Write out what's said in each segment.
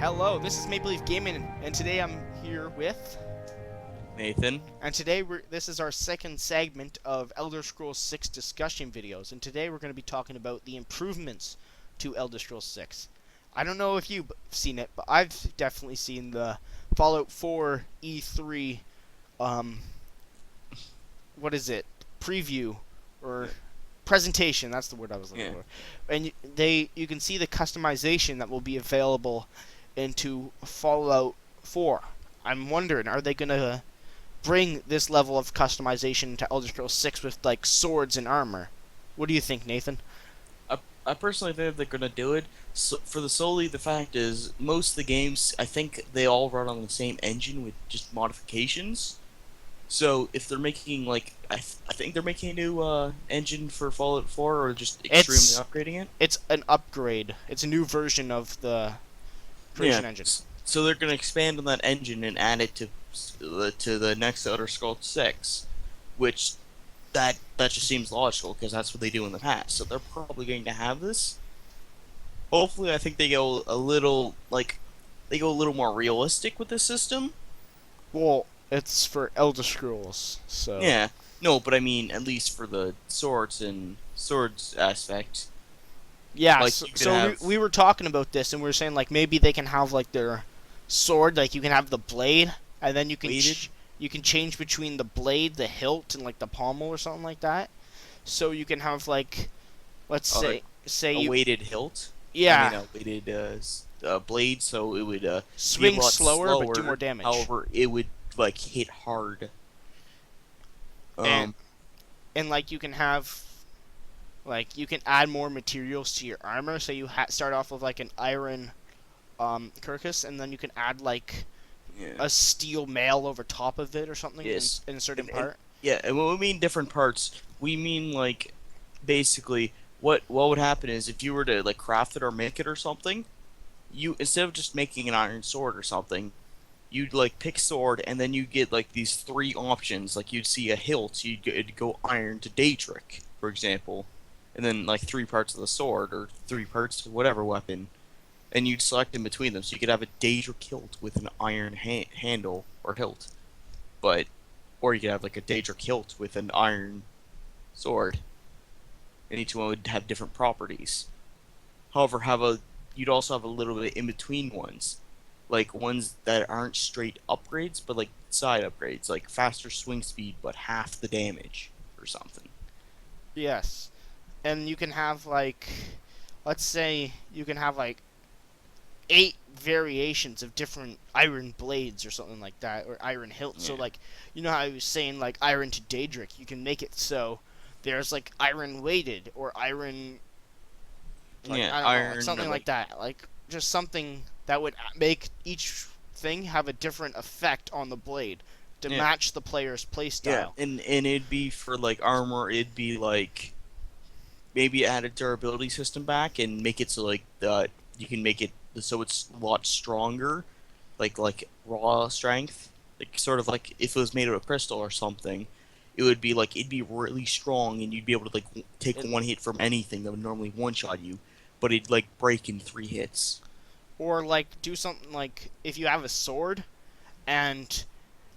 Hello, this is Maple Leaf Gaming, and today I'm here with... Nathan. And today this is our second segment of Elder Scrolls 6 discussion videos, and today we're going to be talking about the improvements to Elder Scrolls 6. I don't know if you've seen it, but I've definitely seen the Fallout 4 E3, what is it, preview, or presentation, that's the word I was looking for. And you can see the customization that will be available into Fallout 4. I'm wondering, are they going to bring this level of customization to Elder Scrolls 6 with, like, swords and armor? What do you think, Nathan? I personally think they're gonna do it. So, solely the fact is, most of the games, I think they all run on the same engine with just modifications. So if they're making I think they're making a new engine for Fallout 4, or just extremely upgrading it. It's an upgrade. It's a new version of the creation engine. So they're gonna expand on that engine and add it to the next Elder Scrolls 6, which that just seems logical because that's what they do in the past. So they're probably going to have this. Hopefully, I think they go a little more realistic with this system. Well, it's for Elder Scrolls, so yeah. No, but I mean, at least for the swords aspect. Yeah, like so we were talking about this, and we were saying, like, maybe they can have, like, their sword, like, you can have the blade, and then you can you can change between the blade, the hilt, and, like, the pommel or something like that. So you can have, like, let's say a weighted hilt. Yeah. I mean, a weighted blade, so it would swing slower, but do more damage. However, it would, like, hit hard. And like, you can have, like, you can add more materials to your armor. So you start off with, like, an iron carcass, and then you can add, like, a steel mail over top of it or something in a certain part. And when we mean different parts, we mean, like, basically what would happen is, if you were to, like, craft it or make it or something, you, instead of just making an iron sword or something, you'd, like, pick sword, and then you get, like, these three options. Like, you'd see a hilt, you'd go iron to Daedric, for example, and then, like, 3 parts of the sword, or 3 parts of whatever weapon, and you'd select in between them. So you could have a Daedric hilt with an iron handle or hilt, or you could have, like, a Daedric hilt with an iron sword, and each one would have different properties. However, you'd also have a little bit in between ones, like ones that aren't straight upgrades, but like side upgrades, like faster swing speed but half the damage or something. Yes. And you can have, like, let's say you can have, like, 8 variations of different iron blades or something like that, or iron hilts. So, like, you know how I was saying, like, iron to Daedric, you can make it so there's, like, iron weighted or iron, like, iron, something like that. Like, just something that would make each thing have a different effect on the blade to match the player's playstyle. Yeah, and it'd be for, like, armor, it'd be like maybe add a durability system back and make it so, like, you can make it so it's a lot stronger, like raw strength, like, sort of like if it was made out of crystal or something. It would be like, it'd be really strong, and you'd be able to, like, take one hit from anything that would normally one-shot you, but it'd, like, break in 3 hits. Or, like, do something like, if you have a sword, and,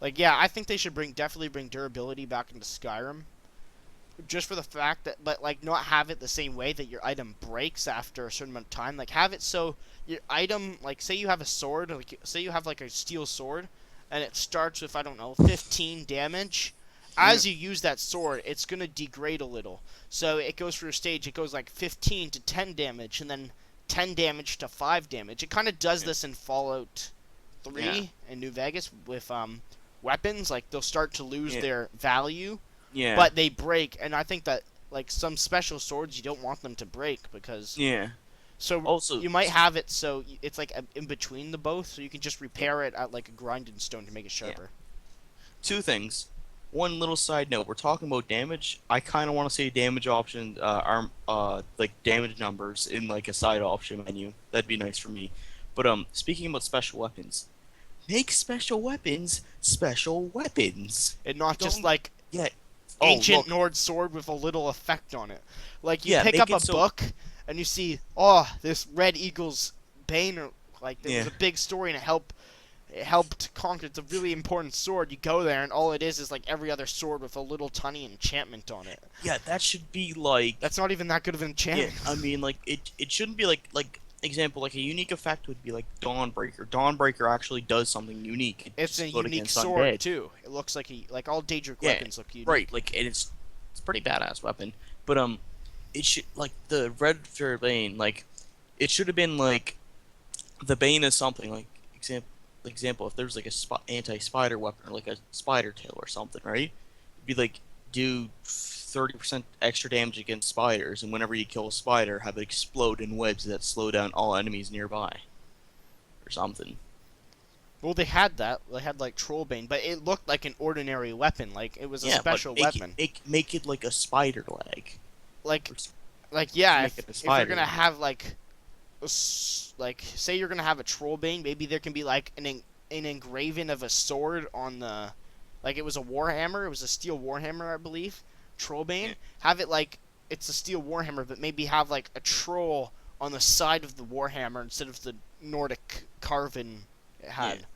like, yeah, I think they should definitely bring durability back into Skyrim, just for the fact that, but, like, not have it the same way that your item breaks after a certain amount of time. Like, have it so your item, like, say you have a sword, like, say you have, like, a steel sword, and it starts with, I don't know, 15 damage. As you use that sword, it's going to degrade a little. So it goes through a stage, it goes, like, 15 to 10 damage, and then 10 damage to 5 damage. It kind of does this in Fallout 3 and New Vegas with weapons. Like, they'll start to lose their value, but they break. And I think that, like, some special swords, you don't want them to break because... So also, you might have it so it's, like, in between the both, so you can just repair it at, like, a grinding stone to make it sharper. 2 things. One little side note, we're talking about damage. I kind of want to say damage option, like, damage numbers in, like, a side option menu. That'd be nice for me. But speaking about special weapons, make special weapons special weapons, and not just, like, ancient Nord sword with a little effect on it. Like, you pick up a book and you see, oh, this Red Eagle's Bane, or Like there was Yeah. a big story and it helped conquer. It's a really important sword. You go there and all it is like every other sword with a little tiny enchantment on it. Yeah, that should be like. That's not even that good of an Yeah, enchantment. I mean, like it shouldn't be like example, like a unique effect would be like Dawnbreaker. Dawnbreaker actually does something unique. It It's a just good unique against sword undead. too. It looks like all Daedric Yeah, weapons look unique. right. Like and it's a pretty badass weapon, but it should like the Red Fair Bane. Like it should have been like the Bane is something like example if there's like a anti-spider weapon or like a spider tail or something, right? It'd be like do 30% extra damage against spiders, and whenever you kill a spider, have it explode in webs that slow down all enemies nearby, or something. Well, they had that. They had like Trollbane, but it looked like an ordinary weapon. Like it was a Yeah, but special weapon. make it like a spider leg. Like, Or yeah, make it a if you're spider. gonna have like, like say you're gonna have a Trollbane, maybe there can be like an engraving of a sword on the, like it was a Warhammer. It was a steel Warhammer, I believe. Trollbane. Yeah. Have it like it's a steel Warhammer, but maybe have like a troll on the side of the Warhammer instead of the Nordic carving it had.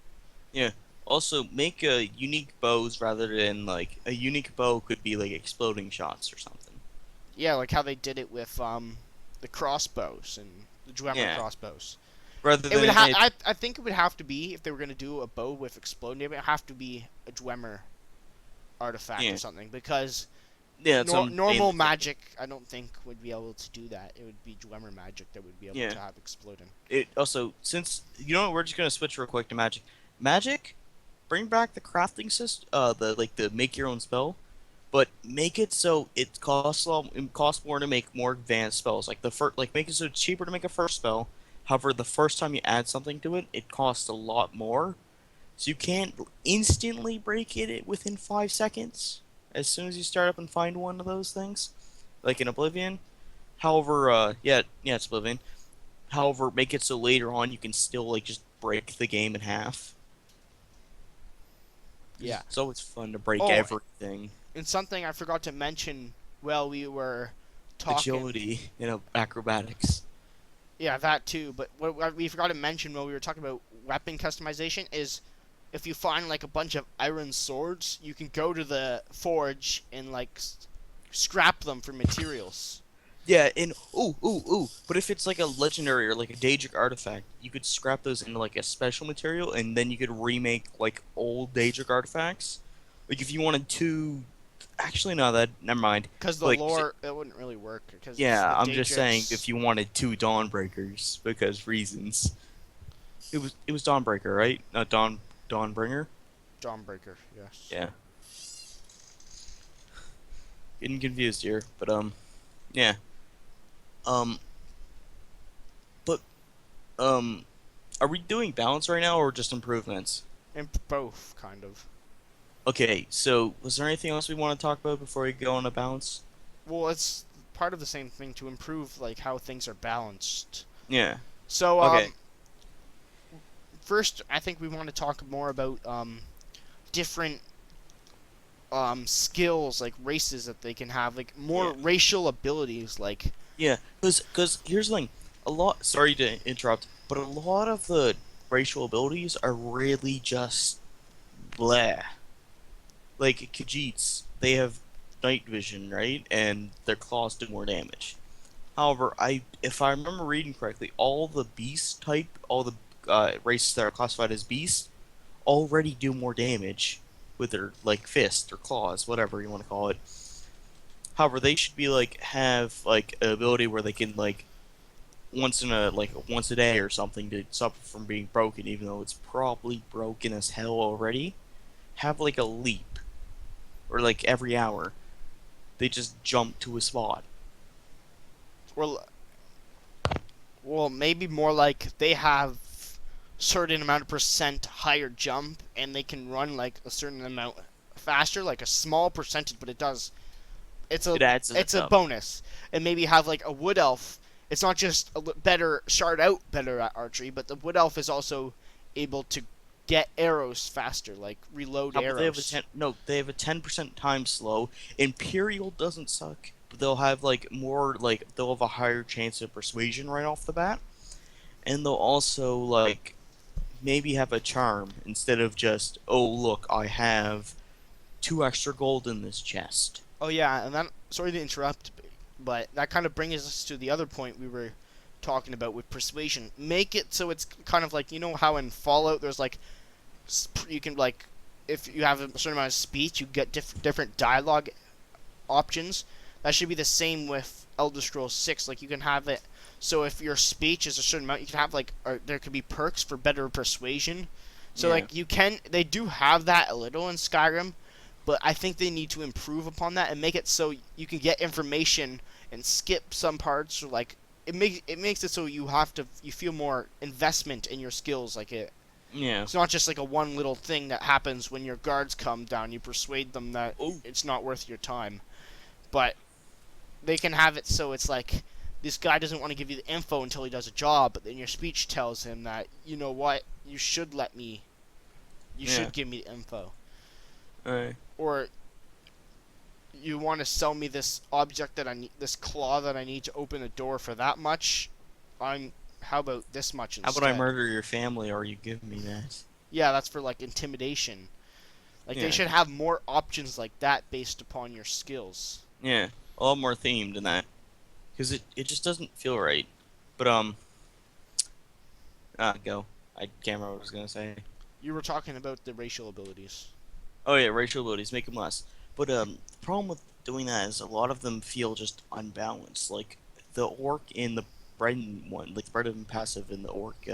Yeah. Also, make unique bows rather than like a unique bow could be like exploding shots or something. Yeah, like how they did it with the crossbows and the Dwemer Yeah. crossbows. Rather It than would I think it would have to be, if they were gonna do a bow with exploding, it would have to be a Dwemer artifact Yeah. or something, because yeah, some normal Bane- magic I don't think would be able to do that. It would be Dwemer magic that would be able Yeah. to have exploding. It also since you know what, we're just gonna switch real quick to magic. Magic, bring back the crafting system. The make your own spell, but make it so it costs it costs more to make more advanced spells. Like the first, like make it so it's cheaper to make a first spell. However, the first time you add something to it, it costs a lot more. So you can't instantly break it within 5 seconds. As soon as you start up and find one of those things, like in Oblivion. However, yeah, it's Oblivion. However, make it so later on you can still like just break the game in half. Yeah. It's always fun to break Oh, everything. And something I forgot to mention while we were talking. Agility, acrobatics. Yeah, that too. But what we forgot to mention while we were talking about weapon customization is, if you find like a bunch of iron swords, you can go to the forge and like scrap them for materials. Yeah, and ooh. But if it's like a legendary or like a Daedric artifact, you could scrap those into like a special material, and then you could remake like old Daedric artifacts. Like if you wanted to, actually no, that never mind. Because the Like, lore, it wouldn't really work. Cause Yeah, the I'm just saying Daedrics- if you wanted two Dawnbreakers because reasons. It was Dawnbreaker, right? Not Dawnbringer. Dawnbreaker, yes. Yeah. Getting confused here, but yeah. Um, but are we doing balance right now or just improvements? And both, kind of. Okay, so was there anything else we want to talk about before we go on to balance? Well, it's part of the same thing to improve like how things are balanced. Yeah. So Okay. first I think we want to talk more about different skills, like races that they can have, like more Yeah. racial abilities, like Yeah, because here's the thing, a lot. Sorry to interrupt, but a lot of the racial abilities are really just bleh. Like Khajiits, they have night vision, right, and their claws do more damage. However, if I remember reading correctly, all the beast type, all the races that are classified as beasts, already do more damage with their like fist or claws, whatever you want to call it. However, they should be like have like an ability where they can like once a day or something to stop it from being broken, even though it's probably broken as hell already. Have like a leap, or like every hour, they just jump to a spot. or maybe more like they have certain amount of percent higher jump and they can run like a certain amount faster, like a small percentage, but it adds it's a up. bonus. And maybe have like a wood elf. It's not just better at archery, but the wood elf is also able to get arrows faster, like reload But they have arrows. they have a 10% time slow. Imperial doesn't suck, but they'll have like more like they'll have a higher chance of persuasion right off the bat. and they'll also like maybe have a charm instead of just, oh look, I have 2 extra gold in this chest. Oh yeah, and then sorry to interrupt, but that kind of brings us to the other point we were talking about with persuasion. Make it so it's kind of like, you know how in Fallout there's like you can like, if you have a certain amount of speech, you get different dialogue options. That should be the same with Elder Scrolls 6. Like you can have it so if your speech is a certain amount, you can have like, or there could be perks for better persuasion. So Yeah. like they do have that a little in Skyrim, but I think they need to improve upon that and make it so you can get information and skip some parts, or like it makes it so you feel more investment in your skills. Like Yeah. it's not just like a one little thing that happens when your guards come down. You persuade them that Oh. it's not worth your time, but they can have it so it's like this guy doesn't want to give you the info until he does a job, but then your speech tells him that, you know what, you Yeah. should give me the info, Alright. or you want to sell me this object that I need, this claw that I need to open a door for that much. I'm How about this much How instead? about I murder your family or you give me that? Yeah, that's for like intimidation. Like they Yeah. should have more options like that based upon your skills. Yeah. A lot more themed in that. Because it just doesn't feel right. But, go. I can't remember what I was gonna say. You were talking about the racial abilities. Oh yeah, racial abilities make them less. But the problem with doing that is a lot of them feel just unbalanced. Like the orc in the Brendan one, like the Brendan passive in the orc,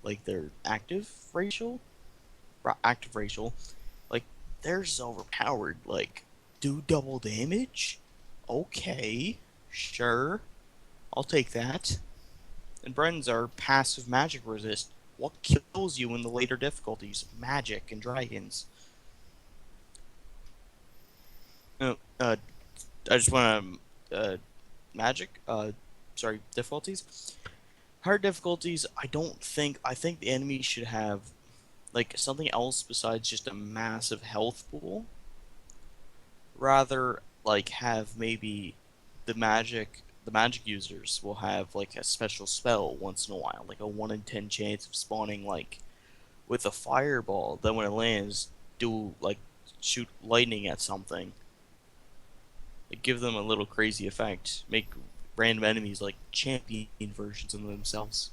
like their active racial, like theirs is overpowered. Like do double damage, okay, sure, I'll take that. And Brendan's are passive magic resist. What kills you in the later difficulties? Magic and dragons. No, I just want to, magic, sorry, difficulties. Hard difficulties, I think the enemy should have, like, something else besides just a massive health pool. Rather, like, have maybe the magic users will have, like, a special spell once in a while, like a 1 in 10 chance of spawning, like, with a fireball, then when it lands, do, like, shoot lightning at something. Like, give them a little crazy effect. Make random enemies like champion versions of themselves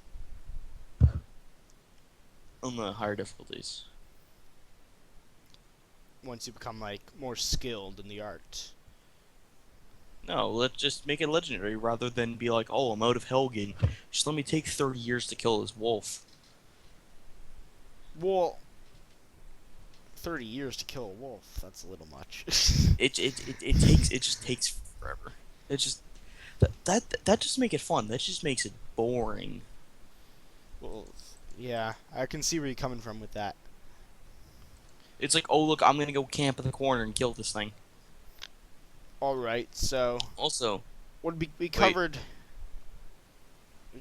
on the higher difficulties. Once you become like more skilled in the art. No, let's just make it legendary rather than be like, oh, I'm out of Helgen. Just let me take 30 years to kill this wolf. Well, 30 years to kill a wolf, that's a little much. It just takes forever. It just that just make it fun. That just makes it boring. Well, yeah, I can see where you're coming from with that. It's like, oh look, I'm gonna go camp in the corner and kill this thing. Alright, so Also, what we covered.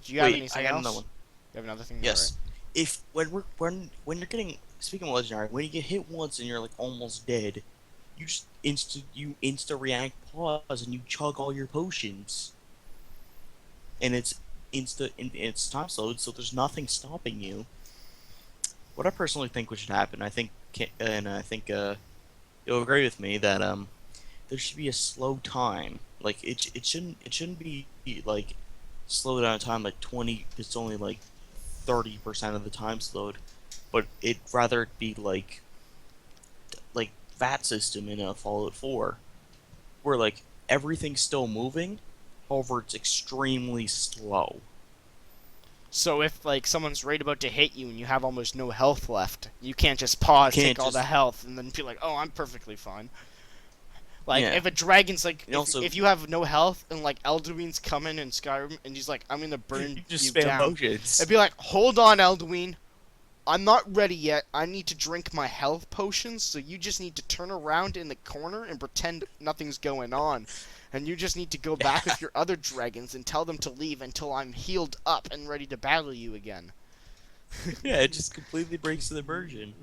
Do you have wait, anything I got else? another one. You have another thing? Yes. If when you're getting, speaking of legendary, when you get hit once and you're like almost dead, you just insta react pause and you chug all your potions. And it's time slowed, so there's nothing stopping you. What I personally think should happen, I think you'll agree with me that there should be a slow time. Like it shouldn't be like slow down time like 20. It's only like 30% of the time slowed, but it rather be like VAT system in a Fallout 4, where like everything's still moving, however it's extremely slow. So if like someone's right about to hit you and you have almost no health left, you can't just pause, Can't take all just the health, and then be like, "Oh, I'm perfectly fine." Like Yeah. if a dragon's like, And also, if you have no health and like Elduin's coming in Skyrim and he's like, "I'm gonna burn you just you spam down," potions. it'd be like, "Hold on, Elduin, I'm not ready yet. I need to drink my health potions, so you just need to turn around in the corner and pretend nothing's going on." And you just need to go back with your other dragons and tell them to leave until I'm healed up and ready to battle you again. Yeah, it just completely breaks the immersion.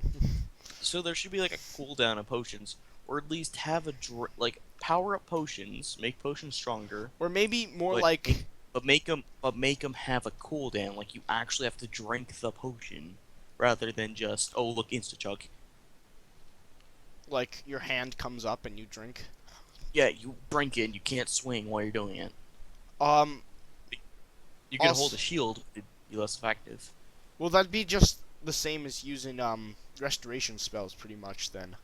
So there should be like a cooldown of potions, or at least have like power up potions, make potions stronger. Or maybe more But like but make them have a cooldown. Like you actually have to drink the potion, rather than just look insta chug. Like your hand comes up and you drink. Yeah, you drink it and you can't swing while you're doing it. Um. You can hold Also, a shield, it'd be less effective. will that be just the same as using restoration spells, pretty much then?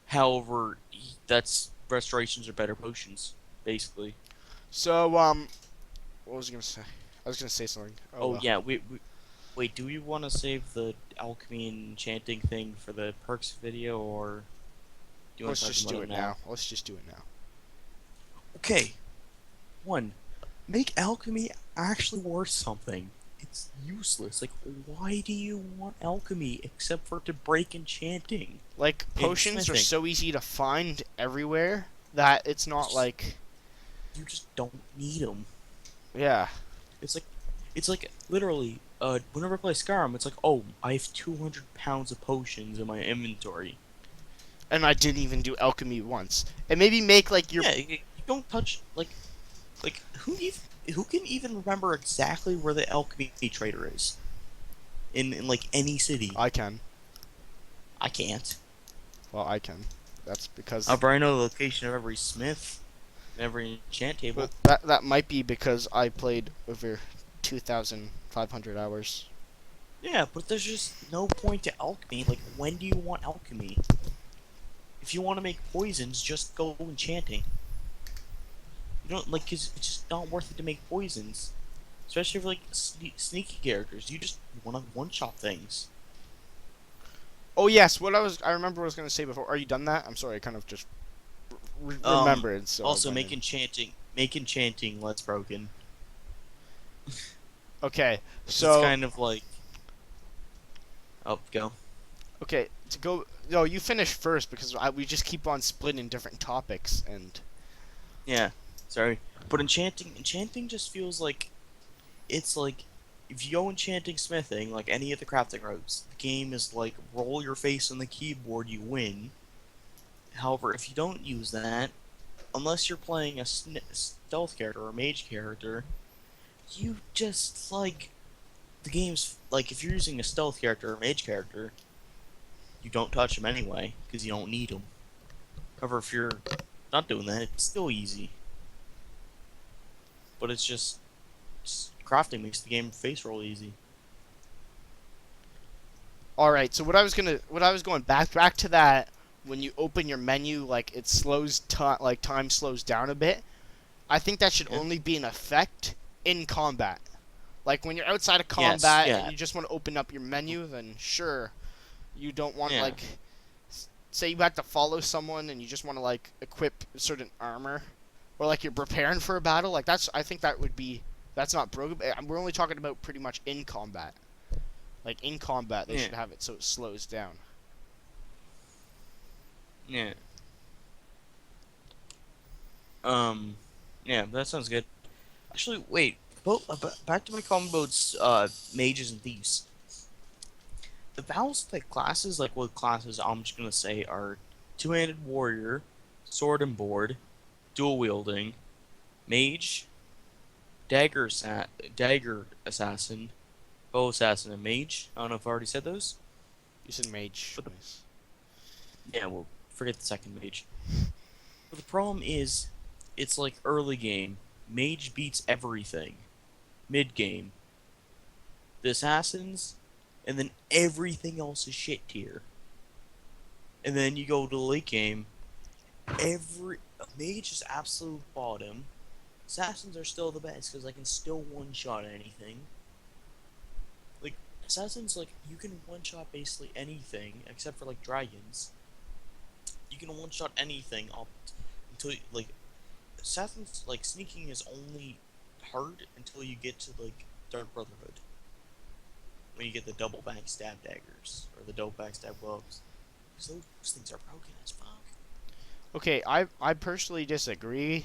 However, that's restorations are better potions, basically. So what was I gonna say? I was gonna say something. Oh Oh well. yeah, wait. Do we want to save the alchemy and enchanting thing for the perks video, or do you want Let's to talk just about do it it now? now. Let's just do it now. Okay. One, make alchemy actually worth something. It's useless. Like, why do you want alchemy except for to break enchanting Like and potions are smithing? so easy to find everywhere that it's not It's like, You just don't need them. yeah. It's like, it's like literally. Whenever I play Skyrim, it's like, oh, I have 200 pounds of potions in my inventory. And I didn't even do alchemy once. And maybe make like your. Yeah, you don't touch like who can even remember exactly where the alchemy trader is in like any city? I can. I can't. Well, I can. That's because. I'll probably know the location of every smith, and every enchant But table. that might be because I played over 2,500 hours. Yeah, but there's just no point to alchemy. Like, when do you want alchemy? If you want to make poisons, just go enchanting. You don't like, cause it's just not worth it to make poisons, especially for like sneaky characters. You just want to one-shot things. Oh yes, I remember what I was gonna say before. Are you done that? I'm sorry, I kind of just Um, remembered. So I Also went in. make enchanting less broken. Okay, It's so kind of like, oh, go. okay to go. No, you finish first because we just keep on splitting different topics and. Yeah, sorry, but enchanting just feels like it's like if you go enchanting smithing like any of the crafting routes, the game is like roll your face on the keyboard, you win. However, if you don't use that, unless you're playing a stealth character or a mage character, you just like the game's like if you're using a stealth character or a mage character, you don't touch them anyway because you don't need them. However, if you're not doing that, it's still easy. But it's just crafting makes the game face roll easy. All right, so what I was going back to that when you open your menu, like it slows like time slows down a bit. I think that should Yeah. only be an effect in combat. Like when you're outside of Yes. combat and Yeah. you just want to open up your menu, then sure, you don't want Yeah. like say you have to follow someone and you just want to like equip certain armor or like you're preparing for a battle. Like that's I think that would be that's not broken. We're only talking about pretty much in combat. Like in combat, they Yeah. should have it so it slows down. Yeah. Um. Yeah. That sounds good. Actually, wait. Back to my combos. Mages and thieves. The Val's like classes, like what classes I'm just gonna say are two-handed warrior, sword and board, dual wielding, mage, dagger assassin, bow assassin, and mage. I don't know if I already said those. You said mage. But the- Nice. Yeah, well, forget the second mage. But the problem is, it's like early game. Mage beats everything. Mid game, the assassins, and then everything else is shit tier. And then you go to the late game, every mage is absolute bottom. Assassins are still the best because I can still one shot anything. Like assassins, like you can one shot basically anything except for like dragons. You can one shot anything up until like assassins like sneaking is only hard until you get to like Dark Brotherhood. When you get the double backstab daggers or the double backstab gloves, because those things are broken as fuck. Okay, I personally disagree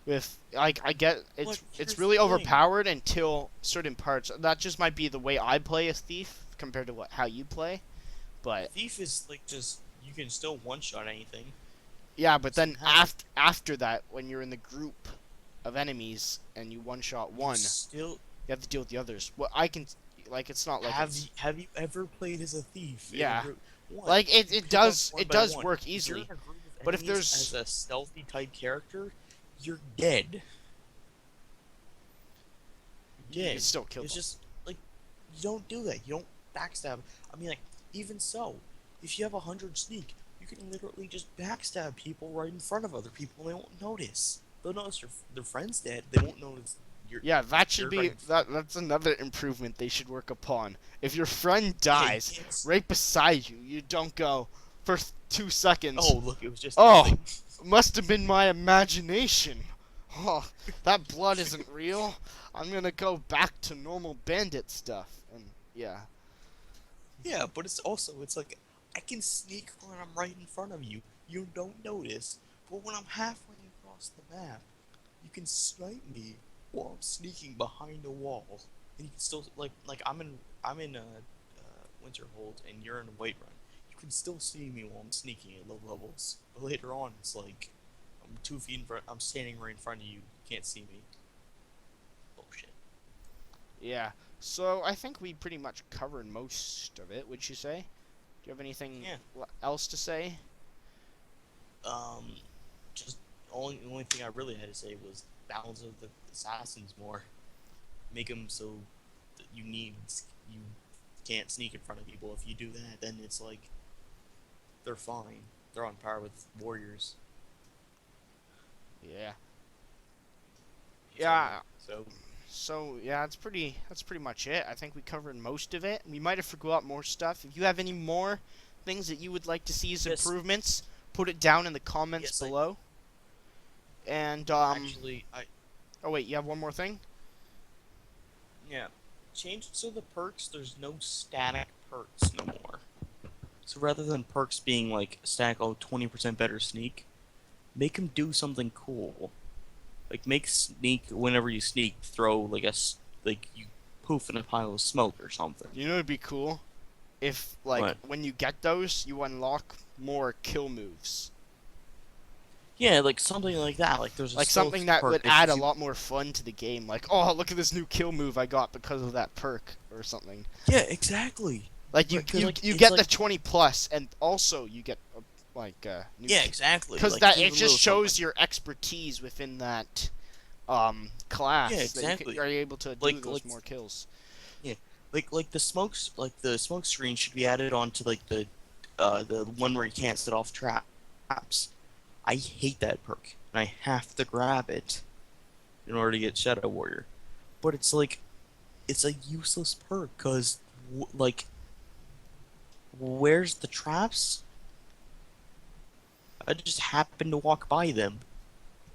with like I get But it's here's really the thing. overpowered until certain parts. That just might be the way I play as thief compared to how you play. But Thief is like just you can still one shot anything. yeah, but then Somehow. after that when you're in the group of enemies and you one-shot You one, still you have to deal with the others. Well, I can, like, it's not like it's, have you ever played as a thief? In a yeah, group? One, like it, you it pick up does, one it by does one. work If you're in easily. a group of But if enemies there's, as a stealthy type character, you're dead. you Dead. can still kill It's them. just like you don't do that. You don't backstab. I mean, like even so, if you have 100 sneak, you can literally just backstab people right in front of other people. And they won't notice. They'll notice their friend's dead. They won't notice you're Yeah, that should you're be, right. that's another improvement they should work upon. If your friend Yeah, dies right beside you, you don't go for 2 seconds. oh, look, it was just Oh, nothing. must have been my imagination. Oh, that blood isn't real. I'm gonna go back to normal bandit stuff. And yeah, Yeah, but it's like I can sneak when I'm right in front of you. You don't notice. But when I'm halfway across the map, you can snipe me while I'm sneaking behind a wall, and you can still like I'm in Winterhold and you're in Whiterun. You can still see me while I'm sneaking at low levels. But later on, it's like I'm 2 feet in front. I'm standing right in front of you. You can't see me. Bullshit. yeah. So I think we pretty much covered most of it. Would you say? Do you have anything Yeah. else to say? Just only thing I really had to say was balance of the assassins more. Make them so that you can't sneak in front of people. If you do that, then it's like they're fine. They're on par with warriors. Yeah. Yeah. So So yeah, that's pretty much it. I think we covered most of it. We might have forgot more stuff. If you have any more things that you would like to see as Yes. improvements, put it down in the comments Yes, below. And actually, oh wait, you have one more thing? yeah, change it so the perks there's no static perks no more. So rather than perks being like static 20% better sneak, make them do something cool. Like make sneak whenever you sneak, throw like like you poof in a pile of smoke or something. You know it'd be cool if like What? when you get those, you unlock more kill moves. Yeah, like something like that. Like there's a Like stealth something that perk would that add a gives you- lot more fun to the game. Like, oh, look at this new kill move I got because of that perk or something. Yeah, exactly. Like you Right, 'cause, you, like, you it's get like- the 20 plus, and also you get new Yeah, exactly. because like, that give it a just little shows something. your expertise within that class. Yeah, That exactly. you're able to do Like- those like- more kills. Like the smoke screen should be added onto like the one where you can't set off traps. I hate that perk, and I have to grab it in order to get Shadow Warrior. But it's like it's a useless perk because like where's the traps? I just happen to walk by them.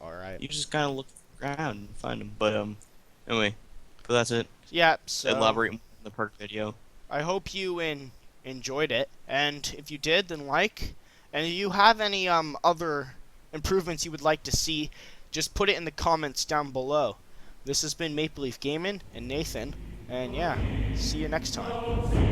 All right. You just kind of look around and find them. But anyway, but that's it. Yeah. So Elaborate more on the perk video. I hope you enjoyed it, and if you did, then like. And if you have any other improvements you would like to see, just put it in the comments down below. This has been Maple Leaf Gaming and Nathan, and yeah, see you next time.